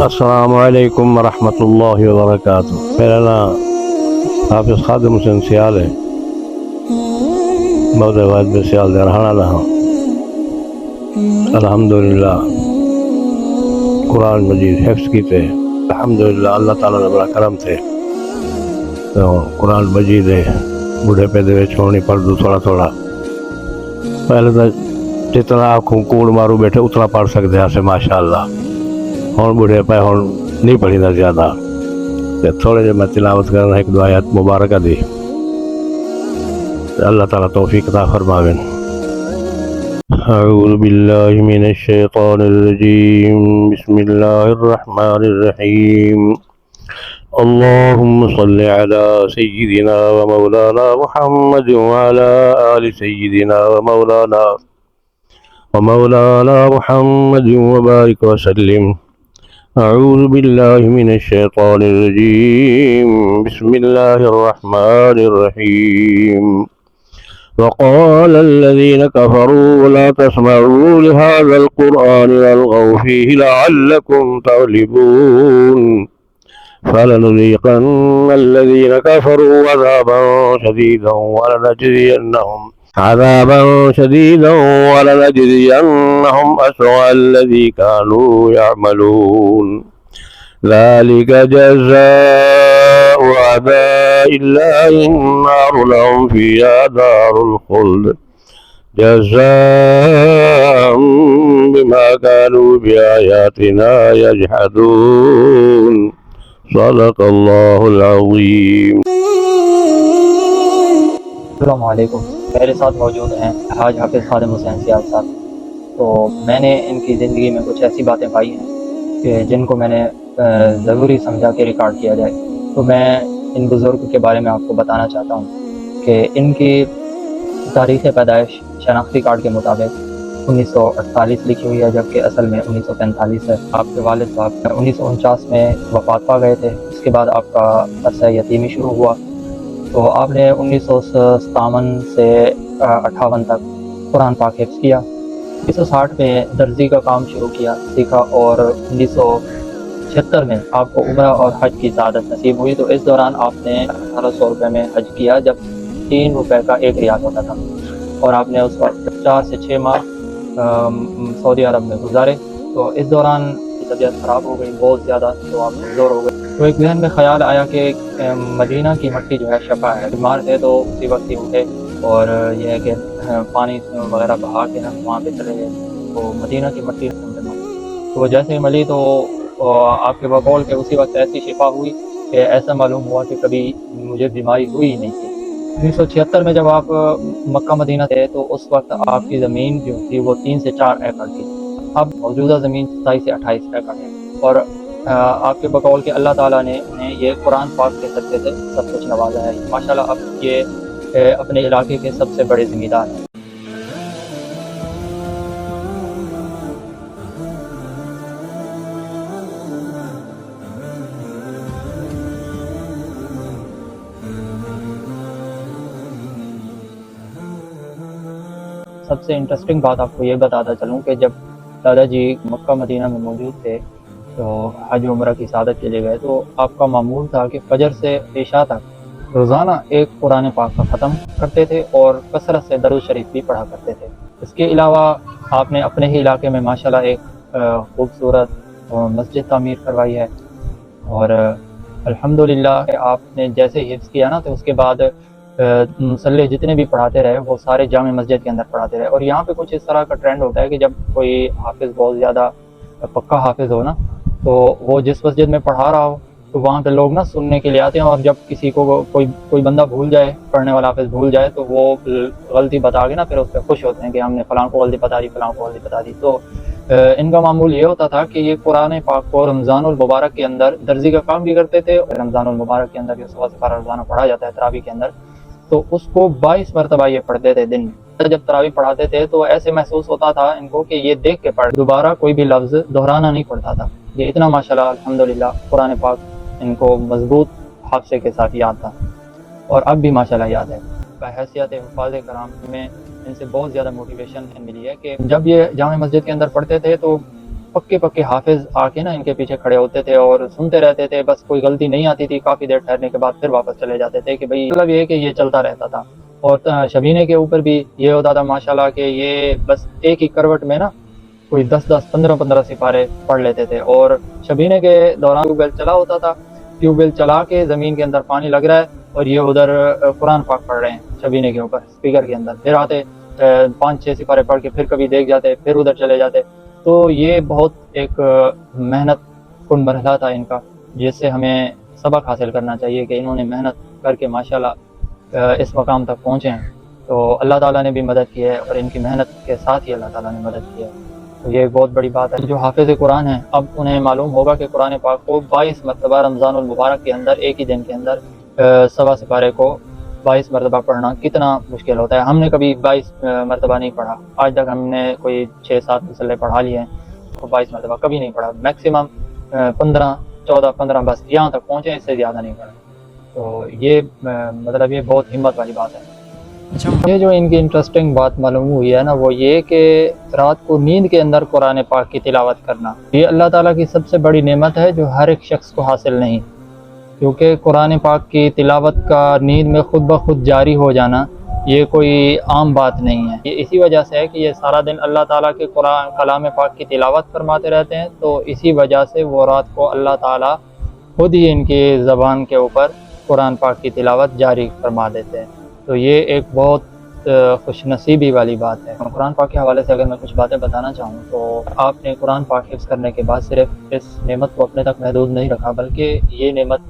السلام علیکم ورحمۃ اللہ وبرکاتہ۔ میرا نام حافظ خادم حسین سیال ہے، بہت واحد سیال درہانہ رہا۔ الحمدللہ قرآن مجید حفظ کی تھے، الحمدللہ اللہ تعالیٰ نے بڑا کرم تھے تو قرآن مجید ہے بڑھے پہ دے چھوڑنی پڑھ دوں تھوڑا تھوڑا۔ پہلے تو جتنا آنکھوں کوڑ مارو بیٹھے اتنا پڑھ سکتے ہیں ماشاء اللہ۔ ہوں بڑھے پہ ہوں نہیں پڑھی نہ زیادہ، تھوڑے جے میں تلاوت کرنا ایک دو آیات مبارکہ دی، اللہ تعالیٰ توفیق عطا فرماویں۔ اعوذ باللہ من الشیطان الرجیم، بسم اللہ الرحمن الرحیم۔ اللہم صل علی سیدنا و مولانا محمد وعلی آل سیدنا و مولانا محمد وبارک وسلم۔ اعوذ باللہ من الشیطان الرجیم، بسم اللہ الرحمن الرحیم۔ وقال الذين كفروا لا تسمعوا لهذا القرآن والغوا فيه لعلكم تغلبون فلنذيقن الذين كفروا عذابا شديدا ولنجزينهم أسوأ الذي كانوا يعملون ذلك جزاء أعداء الله النار لهم فيها دار الخلد جزاء بما كانوا بآياتنا يجحدون صدق اللہ العظیم۔ السلام علیکم، میرے ساتھ موجود ہیں حاج حافظ خادم حسین سیال صاحب۔ تو میں نے ان کی زندگی میں کچھ ایسی باتیں پائی ہیں کہ جن کو میں نے ضروری سمجھا کہ ریکارڈ کیا جائے۔ تو میں ان بزرگ کے بارے میں آپ کو بتانا چاہتا ہوں کہ ان کی تاریخ پیدائش شناختی کارڈ کے مطابق 1948 لکھی ہوئی ہے، جبکہ اصل میں 1945 ہے۔ آپ کے والد صاحب 1949 میں وفات پا گئے تھے۔ اس کے بعد آپ کا عرصہ یتیمی شروع ہوا، تو آپ نے 1957 سے 58 تک قرآن پاک حفظ کیا۔ 1960 میں درزی کا کام شروع کیا سیکھا، اور 1976 میں آپ کو عمرہ اور حج کی سعادت نصیب ہوئی۔ تو اس دوران آپ نے 1800 روپے میں حج کیا، جب 3 روپے کا 1 ریال ہوتا تھا، اور آپ نے اس وقت 4 سے 6 ماہ سعودی عرب میں گزارے۔ تو اس دوران طبیعت خراب ہو گئی بہت زیادہ، تو آپ کمزور ہو گئے۔ تو ایک ذہن میں خیال آیا کہ مدینہ کی مٹی جو ہے شفا ہے، بیمار تھے تو اسی وقت ہی اٹھے اور یہ ہے کہ پانی وغیرہ بہا کے ہم وہاں پہ چلے گئے، تو مدینہ کی مٹی تو جیسے ہی ملی تو آپ کے بقول کے اسی وقت ایسی شفا ہوئی کہ ایسا معلوم ہوا کہ کبھی مجھے بیماری ہوئی ہی نہیں تھی۔ 1976 میں جب آپ مکہ مدینہ تھے تو اس وقت آپ کی زمین جو تھی وہ 3 سے 4 ایکڑ تھی، اب موجودہ زمین 27 سے 28 ایکڑ ہے، اور آپ کے بقول کہ اللہ تعالیٰ نے انہیں یہ قرآن پاک کے صدقے سے سب کچھ نوازا ہے۔ ماشاءاللہ اب یہ اپنے علاقے کے سب سے بڑے ذمہ دار ہیں۔ سب سے انٹرسٹنگ بات آپ کو یہ بتاتا چلوں کہ جب دادا جی مکہ مدینہ میں موجود تھے تو حج عمرہ کی سعادت کے لیے گئے، تو آپ کا معمول تھا کہ فجر سے عشاء تک روزانہ ایک قرآن پاک کا ختم کرتے تھے اور کثرت سے درود شریف بھی پڑھا کرتے تھے۔ اس کے علاوہ آپ نے اپنے ہی علاقے میں ماشاءاللہ ایک خوبصورت مسجد تعمیر کروائی ہے، اور الحمدللہ آپ نے جیسے حفظ کیا نا تو اس کے بعد مسلح جتنے بھی پڑھاتے رہے وہ سارے جامع مسجد کے اندر پڑھاتے رہے۔ اور یہاں پہ کچھ اس طرح کا ٹرینڈ ہوتا ہے کہ جب کوئی حافظ بہت زیادہ پکا حافظ ہو نا، تو وہ جس مسجد میں پڑھا رہا ہو تو وہاں پہ لوگ نا سننے کے لیے آتے ہیں، اور جب کسی کو کوئی بندہ بھول جائے، پڑھنے والا حافظ بھول جائے، تو وہ غلطی بتا کے نا پھر اس پہ خوش ہوتے ہیں کہ ہم نے فلاں کو غلطی بتا دی، فلاں کو غلطی بتا دی۔ تو ان کا معمول یہ ہوتا تھا کہ یہ قرآن پاک کو رمضان المبارک کے اندر درزی کا کام بھی کرتے تھے، اور رمضان المبارک کے اندر جو سوا سفارہ روزانہ پڑھا جاتا ہے تراویح کے اندر، تو اس کو 22 مرتبہ یہ پڑھتے تھے دن میں۔ جب تراویح پڑھاتے تھے تو ایسے محسوس ہوتا تھا ان کو کہ یہ دیکھ کے پڑھ، دوبارہ کوئی بھی لفظ دہرانا نہیں پڑتا تھا۔ یہ اتنا ماشاءاللہ الحمدللہ قرآن پاک ان کو مضبوط حافظے کے ساتھ یاد تھا، اور اب بھی ماشاءاللہ یاد ہے۔ بحیثیت حفاظ کرام میں ان سے بہت زیادہ موٹیویشن ملی ہے کہ جب یہ جامع مسجد کے اندر پڑھتے تھے تو پکے پکے حافظ آ کے نا ان کے پیچھے کھڑے ہوتے تھے اور سنتے رہتے تھے، بس کوئی غلطی نہیں آتی تھی، کافی دیر ٹھہرنے کے بعد پھر واپس چلے جاتے تھے کہ بھئی مطلب یہ کہ یہ چلتا رہتا تھا۔ اور شبینے کے اوپر بھی یہ ہوتا تھا ماشاءاللہ کہ یہ بس ایک ہی کروٹ میں نا کوئی 10 15 سپارے پڑھ لیتے تھے۔ اور شبینے کے دوران ٹیوب ویل چلا ہوتا تھا، ٹیوب ویل چلا کے زمین کے اندر پانی لگ رہا ہے اور یہ ادھر قرآن پاک پڑھ رہے ہیں شبینے کے اوپر اسپیکر کے اندر، پھر آتے 5 6 سپارے پڑھ کے پھر کبھی دیکھ جاتے، پھر ادھر چلے جاتے۔ تو یہ بہت ایک محنت کن مرحلہ تھا ان کا، جس سے ہمیں سبق حاصل کرنا چاہیے کہ انہوں نے محنت کر کے ماشاءاللہ اس مقام تک پہنچے ہیں۔ تو اللہ تعالیٰ نے بھی مدد کی ہے اور ان کی محنت کے ساتھ ہی اللہ تعالیٰ نے مدد کی ہے، تو یہ ایک بہت بڑی بات ہے۔ جو حافظ قرآن ہیں اب انہیں معلوم ہوگا کہ قرآن پاک کو 22 مرتبہ رمضان المبارک کے اندر ایک ہی دن کے اندر 1.25 سپارے کو 22 مرتبہ پڑھنا کتنا مشکل ہوتا ہے۔ ہم نے کبھی 22 مرتبہ نہیں پڑھا، آج تک ہم نے کوئی 6 7 مصلے پڑھا لیے ہیں، تو 22 مرتبہ کبھی نہیں پڑھا، میکسیمم 15 14 15 بس یہاں تک پہنچے، اس سے زیادہ نہیں پڑھا۔ تو یہ مطلب یہ بہت ہمت والی بات ہے۔ یہ جو ان کی انٹرسٹنگ بات معلوم ہوئی ہے نا وہ یہ کہ رات کو نیند کے اندر قرآن پاک کی تلاوت کرنا، یہ اللہ تعالیٰ کی سب سے بڑی نعمت ہے جو ہر ایک شخص کو حاصل نہیں، کیونکہ قرآن پاک کی تلاوت کا نیند میں خود بخود جاری ہو جانا یہ کوئی عام بات نہیں ہے۔ یہ اسی وجہ سے ہے کہ یہ سارا دن اللہ تعالیٰ کے قرآن کلام پاک کی تلاوت فرماتے رہتے ہیں، تو اسی وجہ سے وہ رات کو اللہ تعالیٰ خود ہی ان کی زبان کے اوپر قرآن پاک کی تلاوت جاری فرما دیتے ہیں۔ تو یہ ایک بہت خوش نصیبی والی بات ہے۔ قرآن پاک کے حوالے سے اگر میں کچھ باتیں بتانا چاہوں تو آپ نے قرآن پاک حفظ کرنے کے بعد صرف اس نعمت کو اپنے تک محدود نہیں رکھا، بلکہ یہ نعمت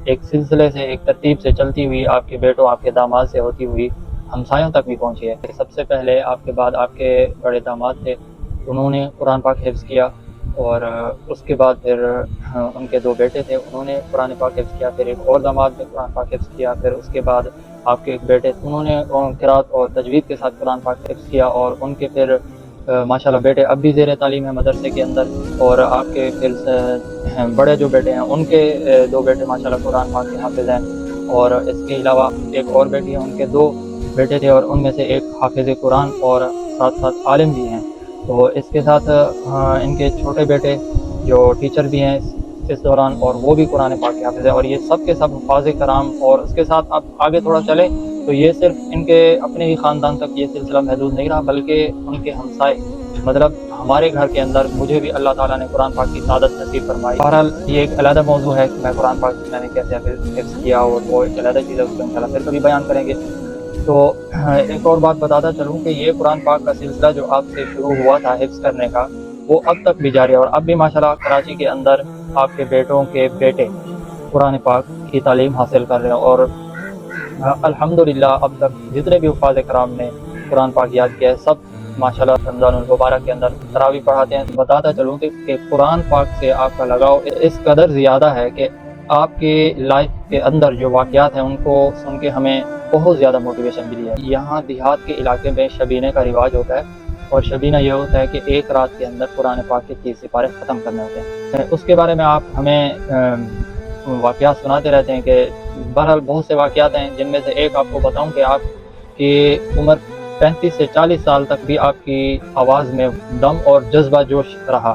ایک سلسلے سے ایک ترتیب سے چلتی ہوئی آپ کے بیٹوں آپ کے داماد سے ہوتی ہوئی ہمسایوں تک بھی پہنچی ہے۔ سب سے پہلے آپ کے بعد آپ کے بڑے داماد تھے، انہوں نے قرآن پاک حفظ کیا، اور اس کے بعد پھر ان کے 2 بیٹے تھے، انہوں نے قرآن پاک حفظ کیا، پھر ایک اور داماد نے قرآن پاک حفظ کیا، پھر اس کے بعد آپ کے ایک بیٹے انہوں نے قرات اور تجوید کے ساتھ قرآن پاک حفظ کیا، اور ان کے پھر ماشاءاللہ بیٹے اب بھی زیر تعلیم ہے مدرسے کے اندر، اور آپ کے پھر بڑے جو بیٹے ہیں ان کے 2 بیٹے ماشاءاللہ قرآن پاک کے حافظ ہیں، اور اس کے علاوہ ایک اور بیٹی ہے، ان کے 2 بیٹے تھے اور ان میں سے ایک حافظ قرآن اور ساتھ ساتھ عالم بھی ہیں۔ تو اس کے ساتھ ان کے چھوٹے بیٹے جو ٹیچر بھی ہیں اس دوران، اور وہ بھی قرآن پاک کے حافظ ہیں، اور یہ سب کے سب حفاظ کرام۔ اور اس کے ساتھ آپ آگے تھوڑا چلیں تو یہ صرف ان کے اپنے ہی خاندان تک یہ سلسلہ محدود نہیں رہا، بلکہ ان کے ہمسائے، مطلب ہمارے گھر کے اندر مجھے بھی اللہ تعالیٰ نے قرآن پاک کی سعادت نصیب فرمائی۔ بہرحال یہ ایک علیحدہ موضوع ہے کہ میں قرآن پاک میں نے کیسے حفظ کیا، اور وہ ایک علیحدہ چیز ہے، اس کو انشاءاللہ پھر کبھی بیان کریں گے۔ تو ایک اور بات بتاتا چلوں کہ یہ قرآن پاک کا سلسلہ جو آپ سے شروع ہوا تھا حفظ کرنے کا، وہ اب تک بھی جاری ہے، اور اب بھی ماشاءاللہ کراچی کے اندر آپ کے بیٹوں کے بیٹے قرآن پاک کی تعلیم حاصل کر رہے ہیں، اور الحمدللہ اب تک جتنے بھی حفاظ کرام نے قرآن پاک یاد کیا ہے سب ماشاءاللہ رمضان المبارک کے اندر تراویح پڑھاتے ہیں۔ بتاتا چلوں کہ قرآن پاک سے آپ کا لگاؤ اس قدر زیادہ ہے کہ آپ کی لائف کے اندر جو واقعات ہیں ان کو سن کے ہمیں بہت زیادہ موٹیویشن ملی ہے۔ یہاں دیہات کے علاقے میں شبینے کا رواج ہوتا ہے، اور شبینہ یہ ہوتا ہے کہ ایک رات کے اندر قرآن پاک کے 30 سپارے ختم کرنے ہوتے ہیں۔ اس کے بارے میں آپ ہمیں واقعات سناتے رہتے ہیں کہ بہرحال بہت سے واقعات ہیں، جن میں سے ایک آپ کو بتاؤں کہ آپ کی عمر 35 سے 40 سال تک بھی آپ کی آواز میں دم اور جذبہ جوش رہا۔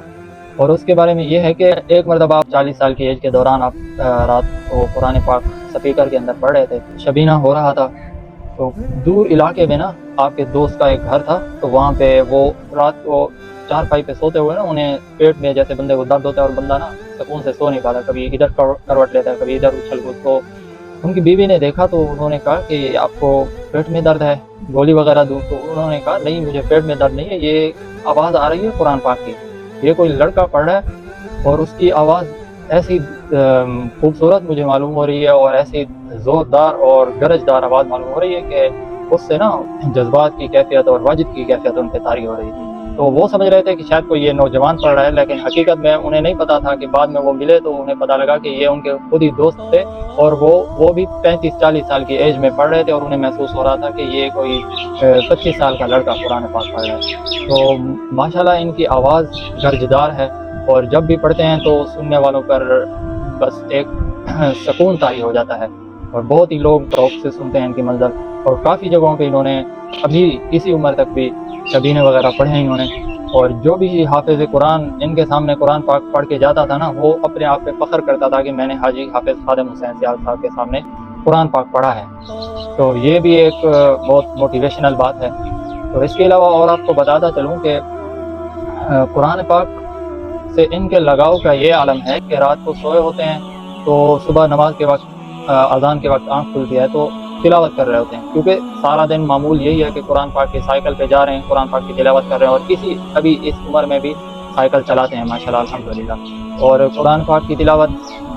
اور اس کے بارے میں یہ ہے کہ ایک مرتبہ آپ 40 سال کی ایج کے دوران آپ رات کو قرآن پاک سپیکر کے اندر پڑھ رہے تھے، شبینہ ہو رہا تھا، تو دور علاقے میں نا آپ کے دوست کا ایک گھر تھا، تو وہاں پہ وہ رات کو چارپائی پہ سوتے ہوئے نا انہیں پیٹ میں جیسے بندے کو درد ہوتا ہے اور بندہ نا سکون سے سو نہیں پاتا، کبھی ادھر کروٹ لیتا ہے کبھی ادھر اچھل کود۔ تو ان کی بیوی نے دیکھا تو انہوں نے کہا کہ آپ کو پیٹ میں درد ہے، گولی وغیرہ دوں؟ تو انہوں نے کہا نہیں مجھے پیٹ میں درد نہیں ہے، یہ آواز آ رہی ہے قرآن پاک کی، یہ کوئی لڑکا پڑھ رہا ہے اور اس کی آواز ایسی خوبصورت مجھے معلوم ہو رہی ہے اور ایسی زوردار اور گرجدار آواز معلوم ہو رہی ہے کہ اس سے نا جذبات کی کیفیت اور واجد کی کیفیت ان پہ طاری ہو رہی تھی۔ تو وہ سمجھ رہے تھے کہ شاید کوئی یہ نوجوان پڑھ رہا ہے، لیکن حقیقت میں انہیں نہیں پتا تھا کہ بعد میں وہ ملے تو انہیں پتا لگا کہ یہ ان کے خود ہی دوست تھے، اور وہ بھی 35-40 سال کی ایج میں پڑھ رہے تھے، اور انہیں محسوس ہو رہا تھا کہ یہ کوئی 25 سال کا لڑکا قرآن پاک پڑھ رہا ہے۔ تو ماشاءاللہ ان کی آواز گرجدار ہے، اور جب بھی پڑھتے ہیں تو سننے والوں پر بس ایک سکون طاری ہو جاتا ہے، اور بہت ہی لوگ شوق سے سنتے ہیں ان کی منظر۔ اور کافی جگہوں پہ انہوں نے ابھی اسی عمر تک بھی شبینے وغیرہ پڑھے ہیں انہوں نے، اور جو بھی حافظ قرآن ان کے سامنے قرآن پاک پڑھ کے جاتا تھا نا، وہ اپنے آپ پہ فخر کرتا تھا کہ میں نے حاجی حافظ خادم حسین سیال صاحب کے سامنے قرآن پاک پڑھا ہے۔ تو یہ بھی ایک بہت موٹیویشنل بات ہے۔ تو اس کے علاوہ اور آپ کو بتاتا چلوں کہ قرآن پاک سے ان کے لگاؤ کا یہ عالم ہے کہ رات کو سوئے ہوتے ہیں تو صبح نماز کے وقت اذان کے وقت آنکھ کھلتی ہے تو تلاوت کر رہے ہوتے ہیں، کیونکہ سارا دن معمول یہی ہے کہ قرآن پاک کے سائیکل پہ جا رہے ہیں، قرآن پاک کی تلاوت کر رہے ہیں، اور ابھی اس عمر میں بھی سائیکل چلاتے ہیں ماشاءاللہ الحمدللہ۔ اور قرآن پاک کی تلاوت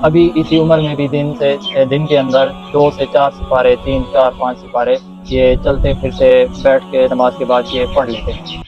ابھی اسی عمر میں بھی دن کے اندر 2 سے 4 سپارے، 3 4 5 سپارے یہ چلتے پھرتے بیٹھ کے نماز کے بعد یہ پڑھ لیتے ہیں۔